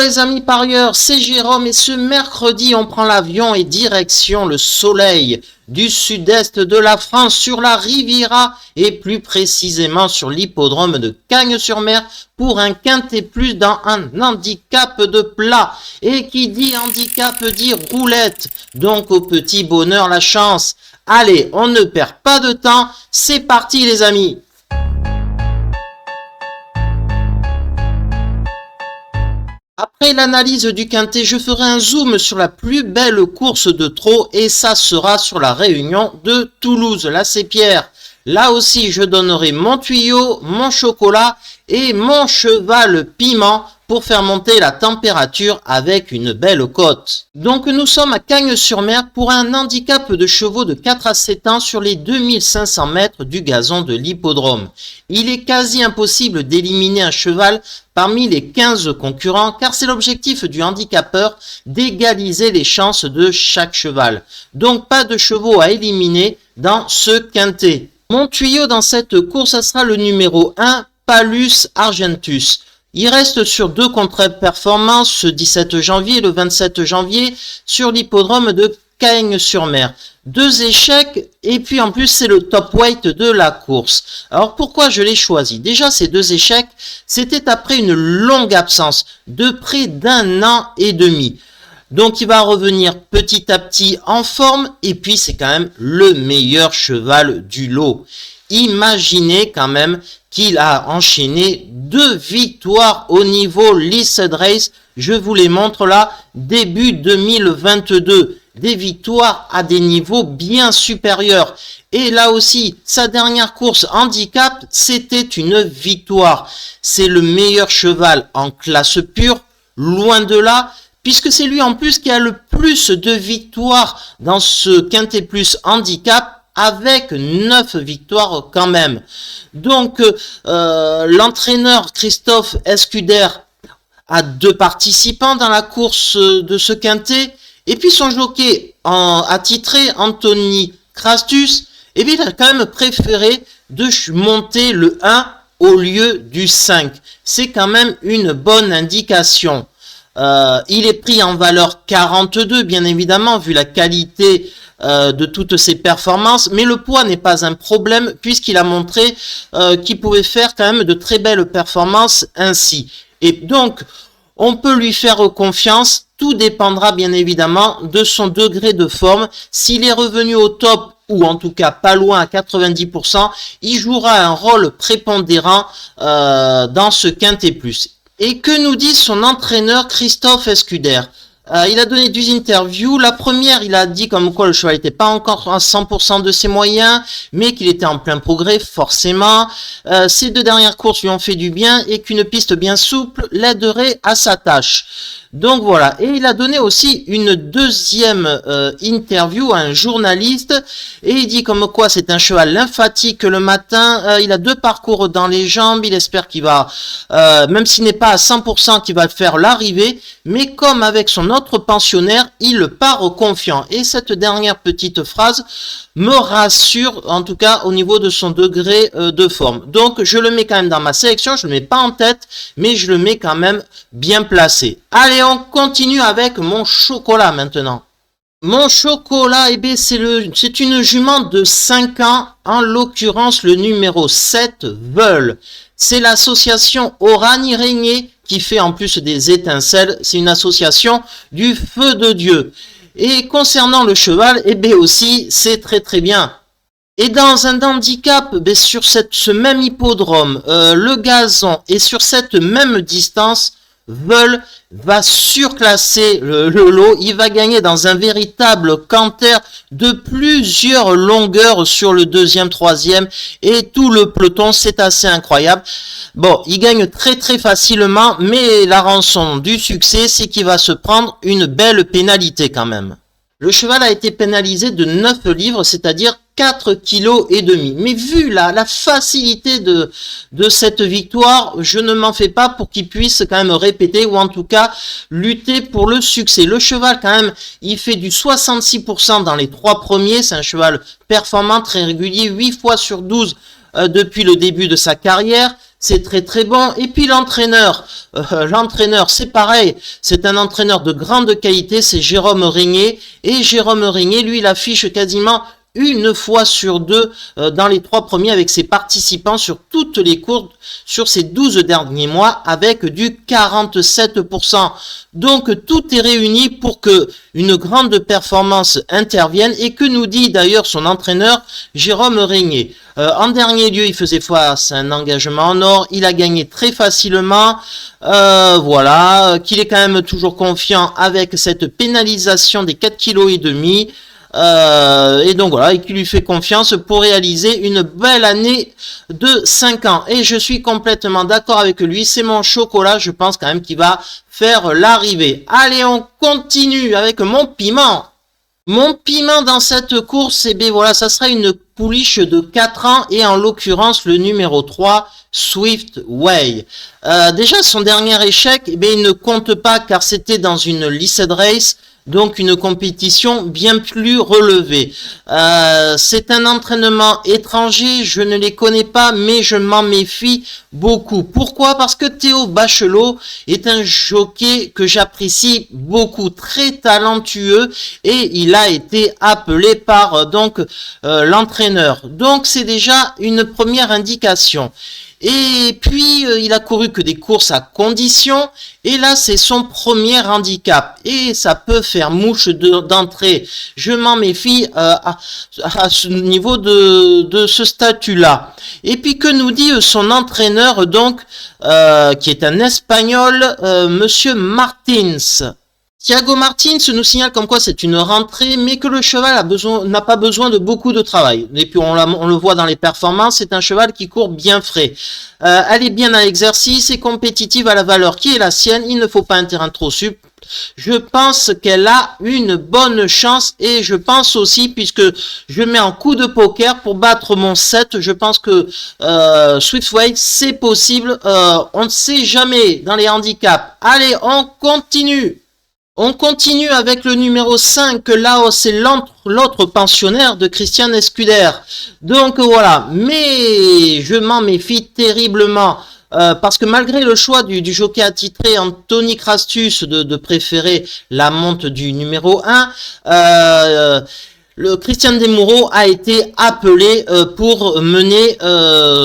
les amis parieurs, c'est Jérôme et ce mercredi on prend l'avion et direction le soleil du sud-est de la France sur la Riviera et plus précisément sur l'hippodrome de Cagnes-sur-Mer pour un quintet plus dans un handicap de plat. Et qui dit handicap dit roulette, donc au petit bonheur la chance. Allez, on ne perd pas de temps, c'est parti les amis. Après l'analyse du quintet, je ferai un zoom sur la plus belle course de trot et ça sera sur la Réunion de Toulouse. Là, c'est Pierre. Là aussi, je donnerai mon tuyau, mon chocolat et mon cheval piment pour faire monter la température avec une belle cote. Donc nous sommes à Cagnes-sur-Mer pour un handicap de chevaux de 4 à 7 ans sur les 2500 mètres du gazon de l'hippodrome. Il est quasi impossible d'éliminer un cheval parmi les 15 concurrents car c'est l'objectif du handicapeur d'égaliser les chances de chaque cheval. Donc pas de chevaux à éliminer dans ce quintet. Mon tuyau dans cette course, ça sera le numéro 1, Palus Argentus. Il reste sur deux contre-performances ce 17 janvier et le 27 janvier sur l'hippodrome de Cagnes-sur-Mer. 2 échecs et puis en plus c'est le top weight de la course. Alors pourquoi je l'ai choisi? Déjà ces 2 échecs, c'était après une longue absence de près d'1 an et demi. Donc il va revenir petit à petit en forme et puis c'est quand même le meilleur cheval du lot. Imaginez quand même qu'il a enchaîné 2 victoires au niveau Listed Race. Je vous les montre là, début 2022. Des victoires à des niveaux bien supérieurs. Et là aussi, sa dernière course handicap, c'était une victoire. C'est le meilleur cheval en classe pure, loin de là, puisque c'est lui en plus qui a le plus de victoires dans ce Quintet Plus handicap, avec 9 victoires quand même. Donc, l'entraîneur Christophe Escuder a 2 participants dans la course de ce quintet. Et puis son jockey attitré, Anthony Crastus, eh bien, il a quand même préféré de monter le 1 au lieu du 5. C'est quand même une bonne indication. Il est pris en valeur 42, bien évidemment, vu la qualité de toutes ses performances, mais le poids n'est pas un problème puisqu'il a montré qu'il pouvait faire quand même de très belles performances ainsi. Et donc, on peut lui faire confiance, tout dépendra bien évidemment de son degré de forme. S'il est revenu au top, ou en tout cas pas loin à 90%, il jouera un rôle prépondérant dans ce Quintet Plus. Et que nous dit son entraîneur Christophe Escuder? Il a donné 2 interviews. La première, il a dit comme quoi le cheval n'était pas encore à 100% de ses moyens, mais qu'il était en plein progrès, forcément. Ces 2 dernières courses lui ont fait du bien et qu'une piste bien souple l'aiderait à sa tâche. Donc voilà, et il a donné aussi une deuxième interview à un journaliste, et il dit comme quoi c'est un cheval lymphatique le matin, il a 2 parcours dans les jambes, il espère qu'il va, même s'il n'est pas à 100%, qu'il va faire l'arrivée, mais comme avec son autre pensionnaire, il part confiant. Et cette dernière petite phrase me rassure, en tout cas au niveau de son degré de forme. Donc je le mets quand même dans ma sélection, je le mets pas en tête, mais je le mets quand même bien placé. Allez, on continue avec mon chocolat maintenant. Mon chocolat, eh bien, c'est une jument de 5 ans, en l'occurrence le numéro 7, Veul. C'est l'association Oranie-Régnier qui fait en plus des étincelles, c'est une association du feu de Dieu. Et concernant le cheval, eh bien aussi, c'est très très bien. Et dans un handicap, sur ce même hippodrome, le gazon, et sur cette même distance, Veul va surclasser le lot. Il va gagner dans un véritable canter de plusieurs longueurs sur le 2e, 3e et tout le peloton. C'est assez incroyable. Bon, il gagne très très facilement, mais la rançon du succès, c'est qu'il va se prendre une belle pénalité quand même. Le cheval a été pénalisé de 9 livres, c'est-à-dire 4,5 kg. Mais vu la facilité de cette victoire, je ne m'en fais pas pour qu'il puisse quand même répéter ou en tout cas lutter pour le succès. Le cheval quand même, il fait du 66% dans les 3 premiers. C'est un cheval performant, très régulier, 8 fois sur 12 depuis le début de sa carrière. c'est très très bon. Et puis l'entraîneur c'est pareil, c'est un entraîneur de grande qualité, c'est Jérôme Régnier. Et Jérôme Régnier, lui, il affiche quasiment une fois sur deux dans les 3 premiers avec ses participants sur toutes les courses sur ces 12 derniers mois avec du 47%. Donc tout est réuni pour que une grande performance intervienne. Et que nous dit d'ailleurs son entraîneur Jérôme Régnier? En dernier lieu, il faisait face à un engagement en or, il a gagné très facilement, voilà, qu'il est quand même toujours confiant avec cette pénalisation des 4,5 kg. Et donc voilà, et qui lui fait confiance pour réaliser une belle année de 5 ans. Et je suis complètement d'accord avec lui, c'est mon chocolat, je pense quand même qu'il va faire l'arrivée. Allez, on continue avec mon piment. Mon piment dans cette course, et bien voilà, ça sera une pouliche de 4 ans et en l'occurrence le numéro 3, Swift Way. Déjà son dernier échec, eh bien, il ne compte pas car c'était dans une listed race, donc une compétition bien plus relevée. C'est un entraînement étranger, je ne les connais pas, mais je m'en méfie beaucoup. Pourquoi? Parce que Théo Bachelot est un jockey que j'apprécie beaucoup, très talentueux, et il a été appelé par l'entraîneur. Donc c'est déjà une première indication. Et puis, il a couru que des courses à condition. Et là, c'est son premier handicap. Et ça peut faire mouche d'entrée. Je m'en méfie à ce niveau de ce statut-là. Et puis, que nous dit son entraîneur, donc, qui est un Espagnol, Monsieur Martins. Thiago Martins nous signale comme quoi c'est une rentrée, mais que le cheval n'a pas besoin de beaucoup de travail. Et puis on le voit dans les performances, c'est un cheval qui court bien frais. Elle est bien à l'exercice et compétitive à la valeur qui est la sienne. Il ne faut pas un terrain trop sup. Je pense qu'elle a une bonne chance et je pense aussi, puisque je mets en coup de poker pour battre mon 7, je pense que Swiftway c'est possible. On ne sait jamais dans les handicaps. Allez, on continue. On continue avec le numéro 5, là c'est l'autre pensionnaire de Christian Escuder. Donc voilà, mais je m'en méfie terriblement. Parce que malgré le choix du jockey attitré Anthony Crastus de préférer la monte du numéro 1, le Christian Desmoureaux a été appelé pour mener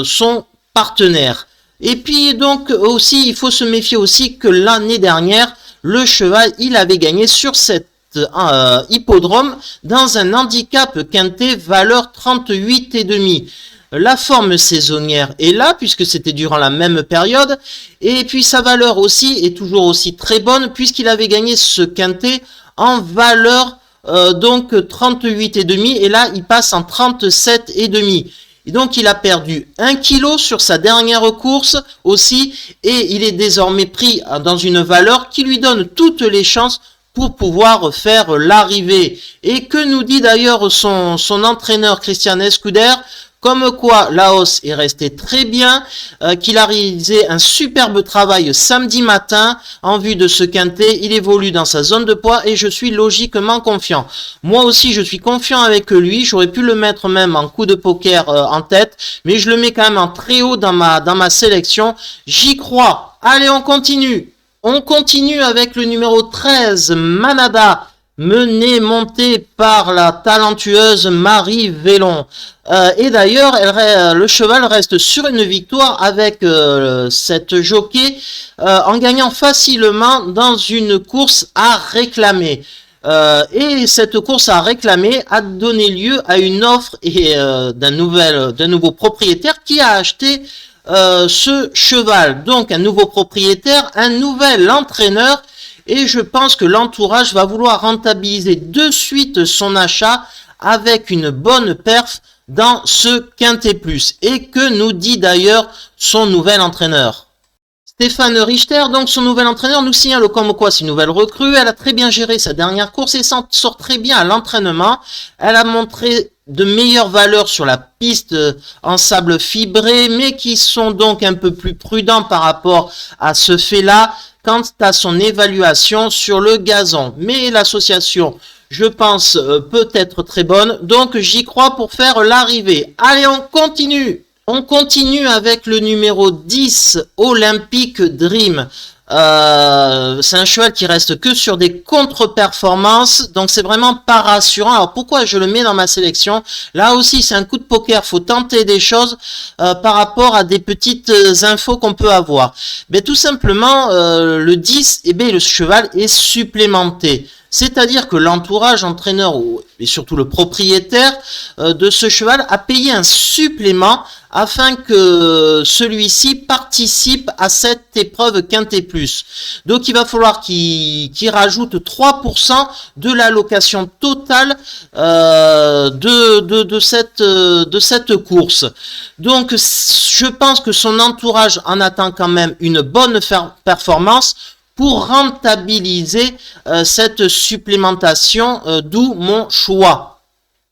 son partenaire. Et puis donc aussi, il faut se méfier aussi que l'année dernière, le cheval, il avait gagné sur cet hippodrome dans un handicap quintet valeur 38,5. La forme saisonnière est là puisque c'était durant la même période et puis sa valeur aussi est toujours aussi très bonne puisqu'il avait gagné ce quintet en valeur donc 38,5 et là il passe en 37,5. Et donc il a perdu 1 kg sur sa dernière course aussi et il est désormais pris dans une valeur qui lui donne toutes les chances pour pouvoir faire l'arrivée. Et que nous dit d'ailleurs son entraîneur Christian Escuder? Comme quoi Laos est resté très bien, qu'il a réalisé un superbe travail samedi matin en vue de ce quintet. Il évolue dans sa zone de poids et je suis logiquement confiant. Moi aussi je suis confiant avec lui, j'aurais pu le mettre même en coup de poker en tête, mais je le mets quand même en très haut dans ma sélection. J'y crois. Allez, on continue. On continue avec le numéro 13, Manada. Montée par la talentueuse Marie Vélon. Et d'ailleurs, le cheval reste sur une victoire avec cette jockey en gagnant facilement dans une course à réclamer. Et cette course à réclamer a donné lieu à une offre d'un nouveau propriétaire qui a acheté ce cheval. Donc un nouveau propriétaire, un nouvel entraîneur. Et je pense que l'entourage va vouloir rentabiliser de suite son achat avec une bonne perf dans ce Quintet Plus. Et que nous dit d'ailleurs son nouvel entraîneur? Stéphane Richter, donc son nouvel entraîneur, nous signale comme quoi c'est une nouvelle recrue. Elle a très bien géré sa dernière course et s'en sort très bien à l'entraînement. Elle a montré de meilleures valeurs sur la piste en sable fibré, mais qui sont donc un peu plus prudents par rapport à ce fait-là quant à son évaluation sur le gazon. Mais l'association, je pense, peut être très bonne, donc j'y crois pour faire l'arrivée. Allez, on continue. On continue avec le numéro 10, Olympic Dream. C'est un cheval qui reste que sur des contre-performances, donc c'est vraiment pas rassurant. Alors pourquoi je le mets dans ma sélection? Là aussi c'est un coup de poker, faut tenter des choses par rapport à des petites infos qu'on peut avoir. Mais tout simplement le 10, eh bien, le cheval est supplémenté. C'est-à-dire que l'entourage, entraîneur et surtout le propriétaire de ce cheval a payé un supplément afin que celui-ci participe à cette épreuve Quintet Plus. Donc il va falloir qu'il rajoute 3% de l'allocation totale de cette course. Donc je pense que son entourage en attend quand même une bonne performance pour rentabiliser cette supplémentation, d'où mon choix.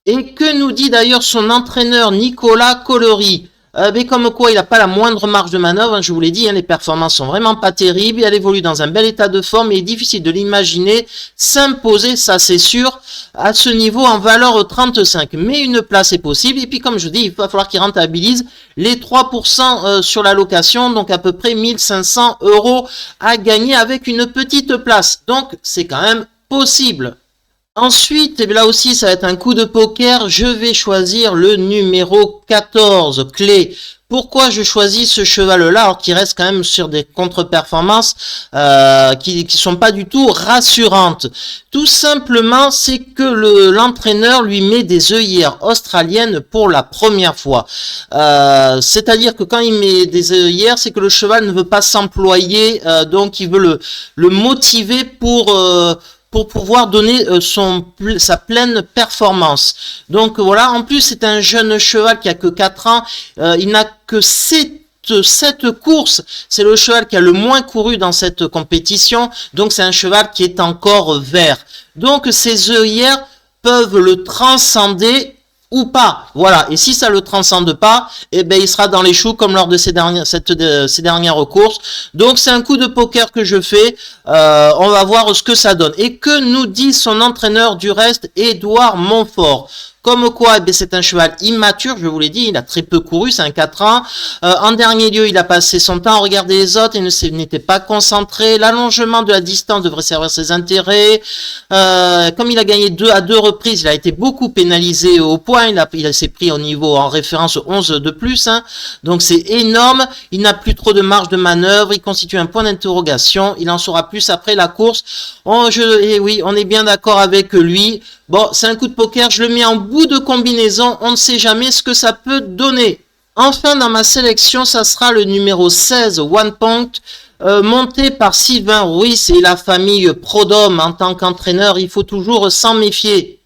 Et que nous dit d'ailleurs son entraîneur Nicolas Collery? Mais comme quoi il n'a pas la moindre marge de manœuvre, hein, je vous l'ai dit, hein, les performances sont vraiment pas terribles, elle évolue dans un bel état de forme et il est difficile de l'imaginer s'imposer, ça c'est sûr, à ce niveau en valeur 35. Mais une place est possible et puis comme je dis, il va falloir qu'il rentabilise les 3% sur la location, donc à peu près 1500 € à gagner avec une petite place. Donc c'est quand même possible. Ensuite, et là aussi, ça va être un coup de poker. Je vais choisir le numéro 14, Clé. Pourquoi je choisis ce cheval-là, alors qu'il reste quand même sur des contre-performances qui sont pas du tout rassurantes? Tout simplement, c'est que l'entraîneur lui met des œillères australiennes pour la première fois. C'est-à-dire que quand il met des œillères, c'est que le cheval ne veut pas s'employer, donc il veut le motiver pour pouvoir donner sa pleine performance. Donc voilà, en plus c'est un jeune cheval qui a que 4 ans, il n'a que 7 courses, c'est le cheval qui a le moins couru dans cette compétition, donc c'est un cheval qui est encore vert. Donc ces œillères peuvent le transcender ou pas, voilà, et si ça le transcende pas, eh ben il sera dans les choux comme lors de ces dernières courses. Donc c'est un coup de poker que je fais, on va voir ce que ça donne. Et que nous dit son entraîneur du reste, Édouard Montfort? Comme quoi, eh c'est un cheval immature, je vous l'ai dit, il a très peu couru, c'est un 4 ans. En dernier lieu, il a passé son temps à regarder les autres, il n'était pas concentré. L'allongement de la distance devrait servir ses intérêts. Comme il a gagné à deux reprises, il a été beaucoup pénalisé au point. Il s'est pris au niveau en référence 11 de plus, hein. Donc c'est énorme. Il n'a plus trop de marge de manœuvre. Il constitue un point d'interrogation. Il en saura plus après la course. Et oui, on est bien d'accord avec lui. Bon, c'est un coup de poker, je le mets en bout de combinaison, on ne sait jamais ce que ça peut donner. Enfin, dans ma sélection, ça sera le numéro 16, One Point, monté par Sylvain Ruiz et la famille Prodhomme. En tant qu'entraîneur, il faut toujours s'en méfier.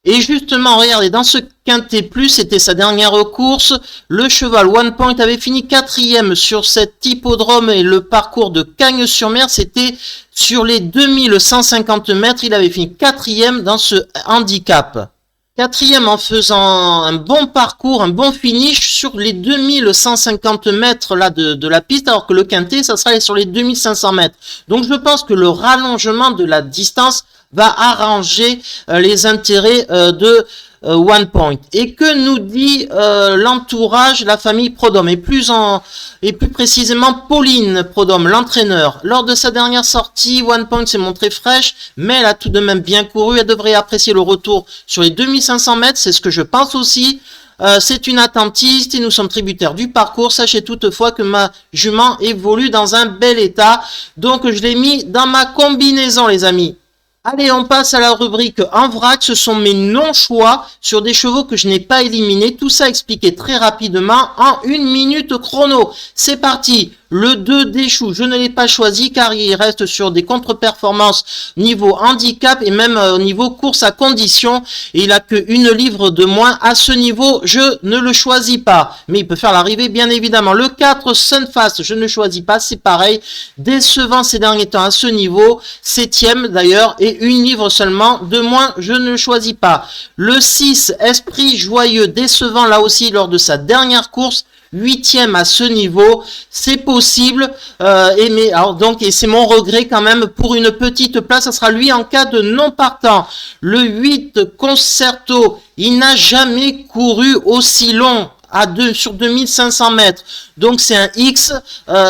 Et justement, regardez, dans ce Quintet Plus, c'était sa dernière course. Le cheval One Point avait fini 4e sur cet hippodrome et le parcours de Cagnes-sur-Mer, c'était sur les 2150 mètres. Il avait fini 4e dans ce handicap. 4e en faisant un bon parcours, un bon finish sur les 2150 mètres là de la piste, alors que le Quintet, ça sera sur les 2500 mètres. Donc je pense que le rallongement de la distance va arranger les intérêts de One Point. Et que nous dit l'entourage, la famille Prodhomme, et plus précisément Pauline Prodhomme, l'entraîneur. Lors de sa dernière sortie, One Point s'est montrée fraîche, mais elle a tout de même bien couru. Elle devrait apprécier le retour sur les 2500 mètres, c'est ce que je pense aussi. C'est une attentiste et nous sommes tributaires du parcours. Sachez toutefois que ma jument évolue dans un bel état. Donc je l'ai mis dans ma combinaison, les amis. Allez, on passe à la rubrique en vrac. Ce sont mes non-choix sur des chevaux que je n'ai pas éliminés. Tout ça expliqué très rapidement en 1 minute chrono. C'est parti. Le 2 d'Échou, je ne l'ai pas choisi car il reste sur des contre-performances niveau handicap et même au niveau course à condition. Et il a que 1 livre de moins. À ce niveau, je ne le choisis pas. Mais il peut faire l'arrivée, bien évidemment. Le 4, Sunfast, je ne choisis pas. C'est pareil. Décevant ces derniers temps à ce niveau. 7e d'ailleurs. Et 1 livre seulement de moins, je ne le choisis pas. Le 6, Esprit Joyeux, décevant là aussi lors de sa dernière course. 8e à ce niveau, c'est possible, et c'est mon regret quand même pour une petite place, ça sera lui en cas de non partant. Le 8 Concerto, il n'a jamais couru aussi long, sur 2500 mètres. Donc c'est un X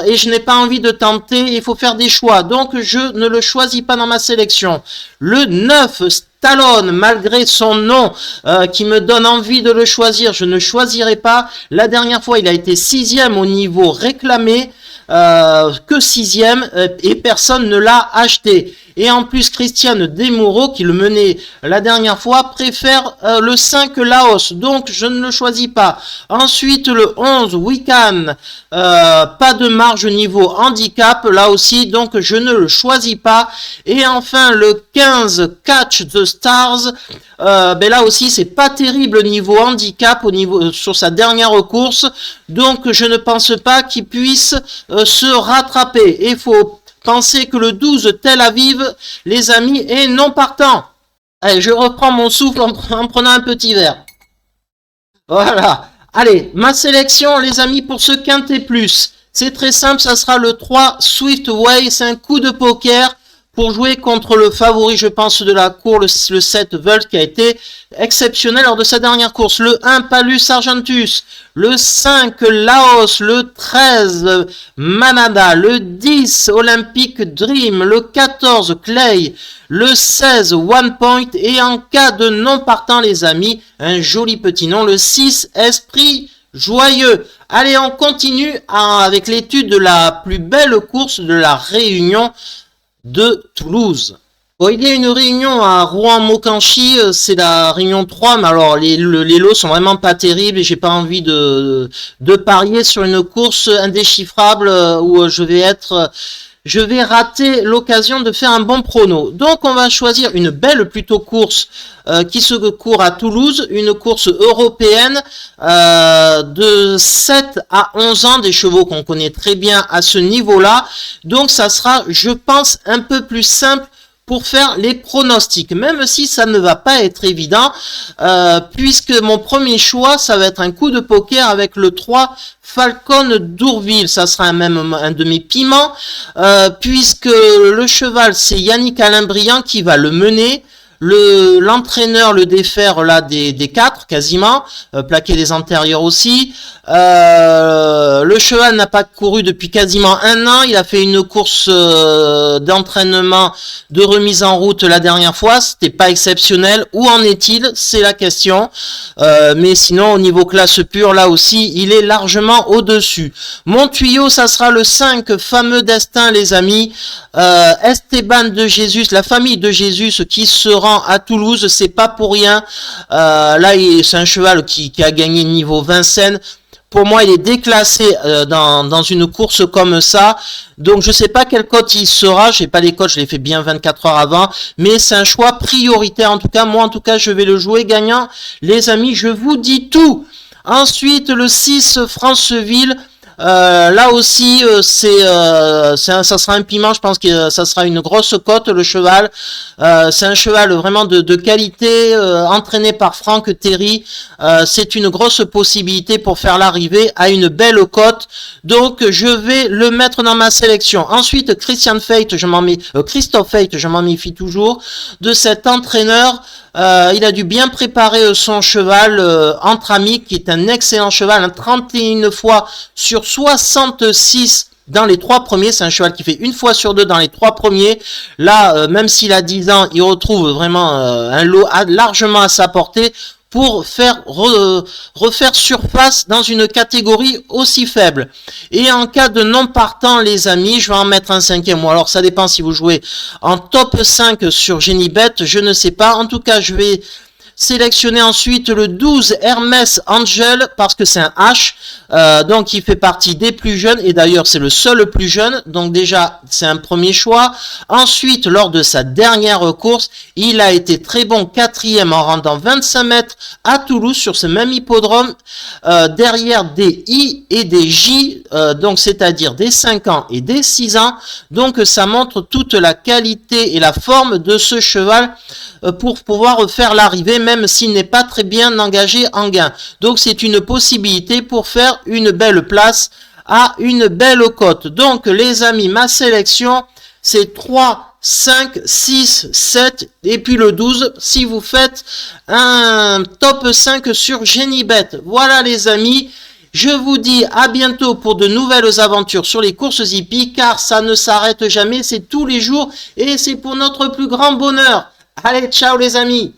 et je n'ai pas envie de tenter, il faut faire des choix. Donc je ne le choisis pas dans ma sélection. Le 9, Stallone, malgré son nom qui me donne envie de le choisir, je ne choisirai pas. La dernière fois, il a été 6e au niveau réclamé. Que 6e et personne ne l'a acheté. Et en plus, Christiane Desmoureaux, qui le menait la dernière fois, préfère le 5 Laos. Donc, je ne le choisis pas. Ensuite, le 11 Wiccan, pas de marge niveau handicap, là aussi, donc je ne le choisis pas. Et enfin, le 15 Catch the Stars, ben là aussi, c'est pas terrible niveau handicap sur sa dernière course. Donc, je ne pense pas qu'il puisse se rattraper. Il faut penser que le 12 Tel Aviv, les amis, est non partant. Allez, je reprends mon souffle en prenant un petit verre. Voilà. Allez, ma sélection, les amis, pour ce quintet plus. C'est très simple, ça sera le 3 Swift Way. C'est un coup de poker pour jouer contre le favori, je pense, de la cour, le 7 Volt, qui a été exceptionnel lors de sa dernière course. Le 1 Palus Argentus, le 5 Laos, le 13 Manada, le 10 Olympic Dream, le 14 Clay, le 16 One Point, et en cas de non partant, les amis, un joli petit nom, le 6 Esprit Joyeux. Allez, on continue avec l'étude de la plus belle course de la Réunion de Toulouse. Bon, il y a une réunion à Rouen-Mokanchi, c'est la réunion 3, mais alors les lots sont vraiment pas terribles et j'ai pas envie de parier sur une course indéchiffrable où je vais rater l'occasion de faire un bon prono. Donc on va choisir une belle plutôt course qui se court à Toulouse, une course européenne de 7 à 11 ans, des chevaux qu'on connaît très bien à ce niveau-là. Donc ça sera, je pense, un peu plus simple pour faire les pronostics, même si ça ne va pas être évident, puisque mon premier choix, ça va être un coup de poker avec le 3 Falcon d'Ourville. Ça sera même un de mes piments, puisque le cheval, c'est Yannick Alain-Briand qui va le mener. L'entraîneur le défère là des 4 quasiment, plaqué des antérieurs aussi. Le cheval n'a pas couru depuis quasiment 1 an. Il a fait une course d'entraînement de remise en route la dernière fois. C'était pas exceptionnel. Où en est-il? C'est la question. Mais sinon au niveau classe pure, là aussi, il est largement au-dessus. Mon tuyau, ça sera le 5 Fameux Destin, les amis. Esteban de Jésus, la famille de Jésus qui sera à Toulouse, c'est pas pour rien. Là, c'est un cheval qui a gagné niveau Vincennes. Pour moi, il est déclassé dans une course comme ça. Donc, je sais pas quelle cote il sera. J'ai pas les cotes, je l'ai fait bien 24 heures avant. Mais c'est un choix prioritaire. En tout cas, moi, je vais le jouer gagnant. Les amis, je vous dis tout. Ensuite, le 6 Franceville. Là aussi, ça sera un piment. Je pense que ça sera une grosse cote, le cheval. C'est un cheval vraiment de qualité, entraîné par Franck Terry. C'est une grosse possibilité pour faire l'arrivée à une belle cote. Donc, je vais le mettre dans ma sélection. Ensuite, Christophe Fate, je m'en méfie toujours de cet entraîneur. Il a dû bien préparer son cheval entre amis, qui est un excellent cheval, 31 fois sur 66 dans les 3 premiers. C'est un cheval qui fait 1 fois sur 2 dans les 3 premiers. Là, même s'il a 10 ans, il retrouve vraiment un lot largement à sa portée pour faire refaire surface dans une catégorie aussi faible. Et en cas de non partant, les amis, je vais en mettre un 5e. Ou alors ça dépend si vous jouez en top 5 sur Genibet, je ne sais pas. En tout cas, je vais sélectionner ensuite le 12 Hermès Angel parce que c'est un H, donc il fait partie des plus jeunes et d'ailleurs c'est le seul plus jeune, donc déjà c'est un premier choix. Ensuite, lors de sa dernière course, il a été très bon 4e en rendant 25 mètres à Toulouse sur ce même hippodrome, derrière des I et des J, donc c'est-à-dire des 5 ans et des 6 ans. Donc ça montre toute la qualité et la forme de ce cheval pour pouvoir faire l'arrivée, même s'il n'est pas très bien engagé en gain. Donc c'est une possibilité pour faire une belle place à une belle cote. Donc les amis, ma sélection, c'est 3, 5, 6, 7 et puis le 12 si vous faites un top 5 sur Genibet. Voilà les amis, je vous dis à bientôt pour de nouvelles aventures sur les courses hippiques car ça ne s'arrête jamais, c'est tous les jours et c'est pour notre plus grand bonheur. Allez, ciao les amis!